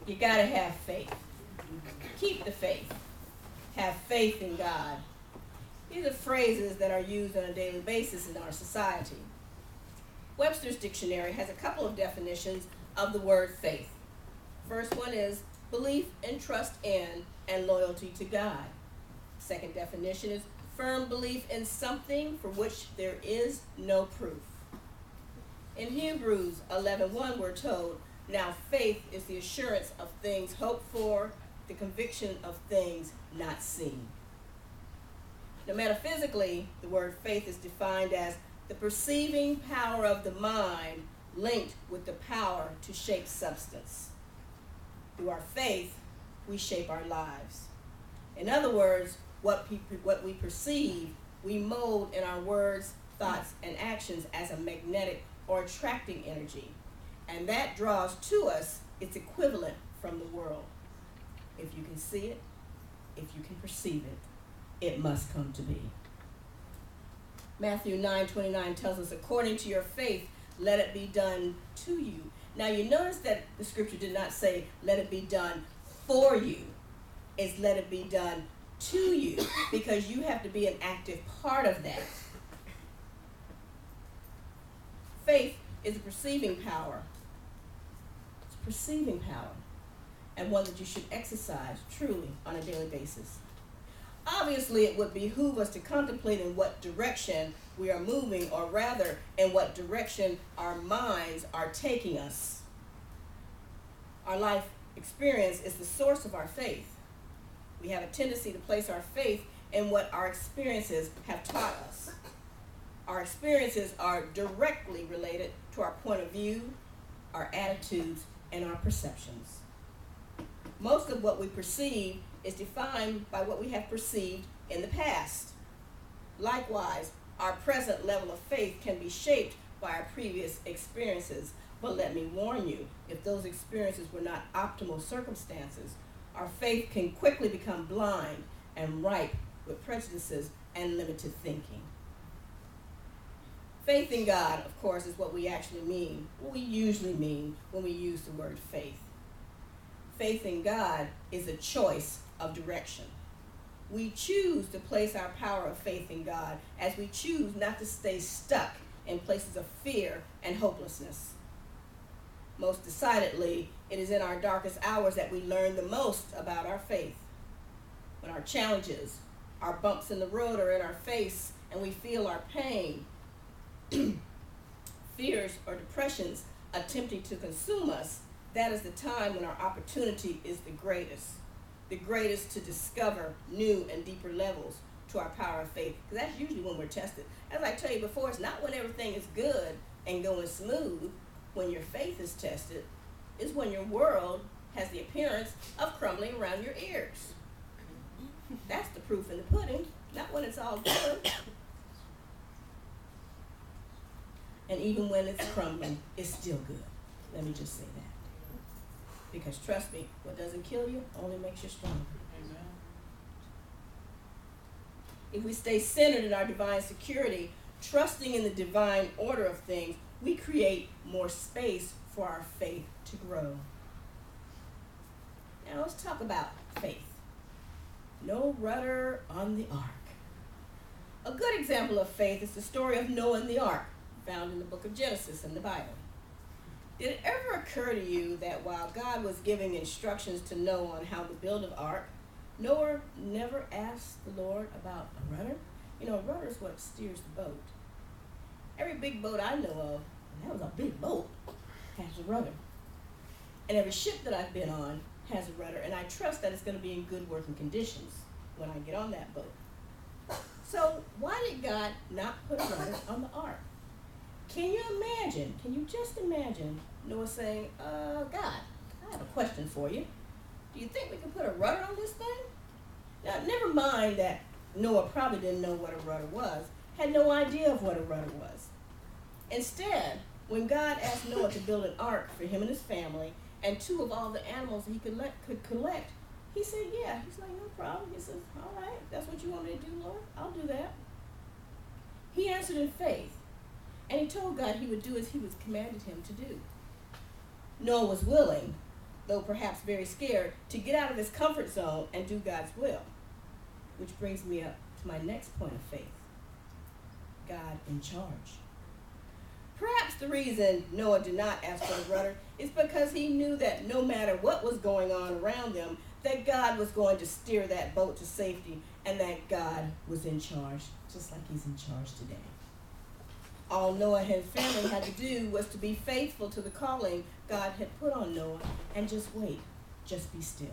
You got to have faith. Keep the faith. Have faith in God. These are phrases that are used on a daily basis in our society. Webster's dictionary has a couple of definitions of the word faith. First one is belief and trust in and loyalty to God. Second definition is firm belief in something for which there is no proof. In Hebrews 11:1 we're told, now faith is the assurance of things hoped for, the conviction of things not seen. Now, metaphysically, the word faith is defined as the perceiving power of the mind linked with the power to shape substance. Through our faith, we shape our lives. In other words, what we perceive, we mold in our words, thoughts, and actions as a magnetic or attracting energy. And that draws to us its equivalent from the world. If you can see it, if you can perceive it, it must come to be. Matthew 9:29 tells us, according to your faith, let it be done to you. Now you notice that the scripture did not say, let it be done for you. It's let it be done to you, because you have to be an active part of that. Faith is a perceiving power. It's a perceiving power, and one that you should exercise truly on a daily basis. Obviously, it would behoove us to contemplate in what direction we are moving, or rather, in what direction our minds are taking us. Our life experience is the source of our faith. We have a tendency to place our faith in what our experiences have taught us. Our experiences are directly related to our point of view, our attitudes, and our perceptions. Most of what we perceive is defined by what we have perceived in the past. Likewise, our present level of faith can be shaped by our previous experiences. But let me warn you, if those experiences were not optimal circumstances, our faith can quickly become blind and ripe with prejudices and limited thinking. Faith in God, of course, is what we actually mean, what we usually mean when we use the word faith. Faith in God is a choice of direction. We choose to place our power of faith in God as we choose not to stay stuck in places of fear and hopelessness. Most decidedly, it is in our darkest hours that we learn the most about our faith. When our challenges, our bumps in the road are in our face and we feel our pain, fears or depressions attempting to consume us, that is the time when our opportunity is the greatest to discover new and deeper levels to our power of faith. Because that's usually when we're tested. As I tell you before, it's not when everything is good and going smooth. When your faith is tested, is when your world has the appearance of crumbling around your ears. That's the proof in the pudding, not when it's all good. And even when it's crumbling, it's still good. Let me just say that. Because trust me, what doesn't kill you only makes you stronger. Amen. If we stay centered in our divine security, trusting in the divine order of things, we create more space for our faith to grow. Now let's talk about faith. No rudder on the ark. A good example of faith is the story of Noah and the ark, found in the book of Genesis in the Bible. Did it ever occur to you that while God was giving instructions to Noah on how to build an ark, Noah never asked the Lord about a rudder? You know, a rudder is what steers the boat. Every big boat I know of, and that was a big boat, has a rudder. And every ship that I've been on has a rudder, and I trust that it's going to be in good working conditions when I get on that boat. So why did God not put a rudder on the ark? Can you just imagine Noah saying, God, I have a question for you. Do you think we can put a rudder on this thing? Now, never mind that Noah probably didn't know what a rudder was, had no idea of what a rudder was. Instead, when God asked Noah to build an ark for him and his family, and 2 of all the animals he could collect, he said, yeah. He's like, no problem. He says, all right, that's what you want me to do, Lord? I'll do that. He answered in faith, and he told God he would do as he was commanded him to do. Noah was willing, though perhaps very scared, to get out of his comfort zone and do God's will. Which brings me up to my next point of faith. God in charge. Perhaps the reason Noah did not ask for the rudder is because he knew that no matter what was going on around them, that God was going to steer that boat to safety and that God was in charge, just like he's in charge today. All Noah and his family had to do was to be faithful to the calling God had put on Noah and just wait, just be still.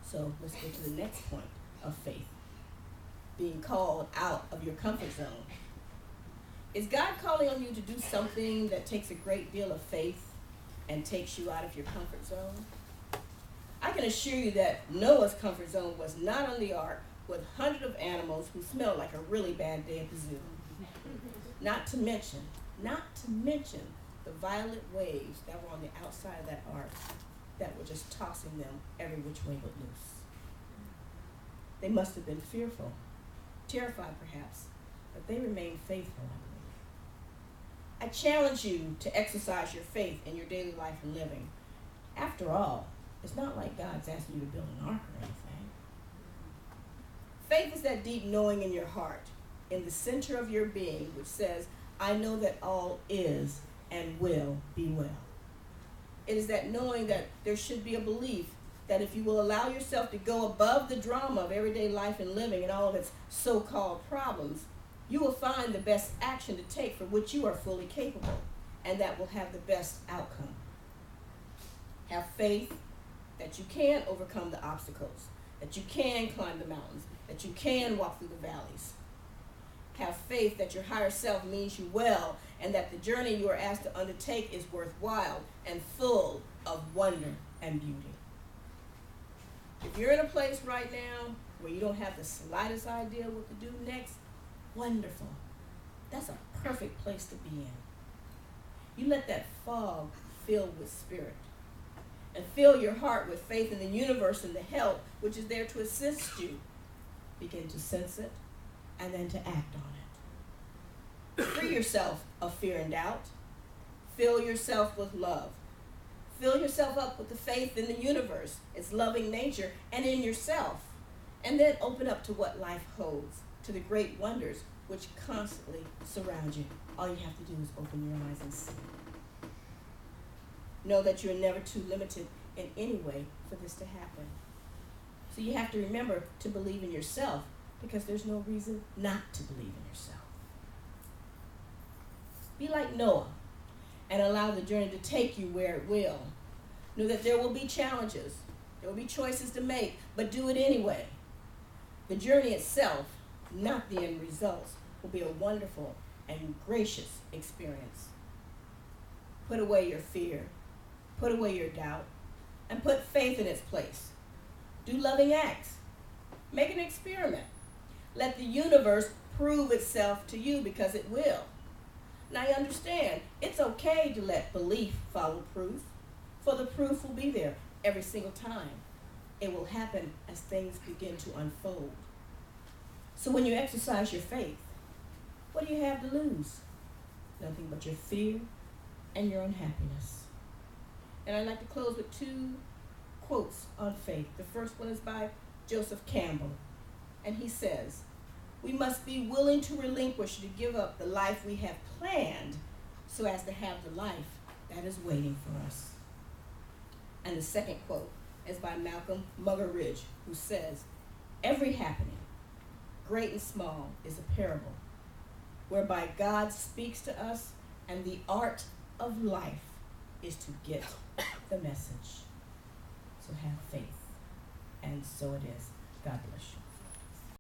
So let's go to the next point of faith, being called out of your comfort zone. Is God calling on you to do something that takes a great deal of faith and takes you out of your comfort zone? I can assure you that Noah's comfort zone was not on the ark with hundreds of animals who smelled like a really bad day at the zoo. Not to mention the violent waves that were on the outside of that ark that were just tossing them every which way but loose. They must have been fearful, terrified perhaps, but they remained faithful, I believe. I challenge you to exercise your faith in your daily life and living. After all, it's not like God's asking you to build an ark or anything. Faith is that deep knowing in your heart, in the center of your being, which says, I know that all is and will be well. It is that knowing that there should be a belief that if you will allow yourself to go above the drama of everyday life and living and all of its so-called problems, you will find the best action to take for which you are fully capable, and that will have the best outcome. Have faith that you can overcome the obstacles, that you can climb the mountains, that you can walk through the valleys. Have faith that your higher self means you well, and that the journey you are asked to undertake is worthwhile and full of wonder and beauty. If you're in a place right now where you don't have the slightest idea what to do next, wonderful. That's a perfect place to be in. You let that fog fill with spirit and fill your heart with faith in the universe and the help which is there to assist you. Begin to sense it and then to act on it. Free yourself of fear and doubt. Fill yourself with love. Fill yourself up with the faith in the universe, its loving nature, and in yourself. And then open up to what life holds, to the great wonders which constantly surround you. All you have to do is open your eyes and see. Know that you're never too limited in any way for this to happen. So you have to remember to believe in yourself, because there's no reason not to believe in yourself. Be like Noah and allow the journey to take you where it will. Know that there will be challenges, there will be choices to make, but do it anyway. The journey itself, not the end results, will be a wonderful and gracious experience. Put away your fear, put away your doubt, and put faith in its place. Do loving acts. Make an experiment. Let the universe prove itself to you, because it will. Now you understand, it's okay to let belief follow proof, for the proof will be there every single time. It will happen as things begin to unfold. So when you exercise your faith, what do you have to lose? Nothing but your fear and your unhappiness. And I'd like to close with two quotes on faith. The first one is by Joseph Campbell, and he says, we must be willing to relinquish, to give up the life we have planned so as to have the life that is waiting for us. And the second quote is by Malcolm Muggeridge, who says, every happening, great and small, is a parable whereby God speaks to us, and the art of life is to get the message. So have faith, and so it is. God bless you.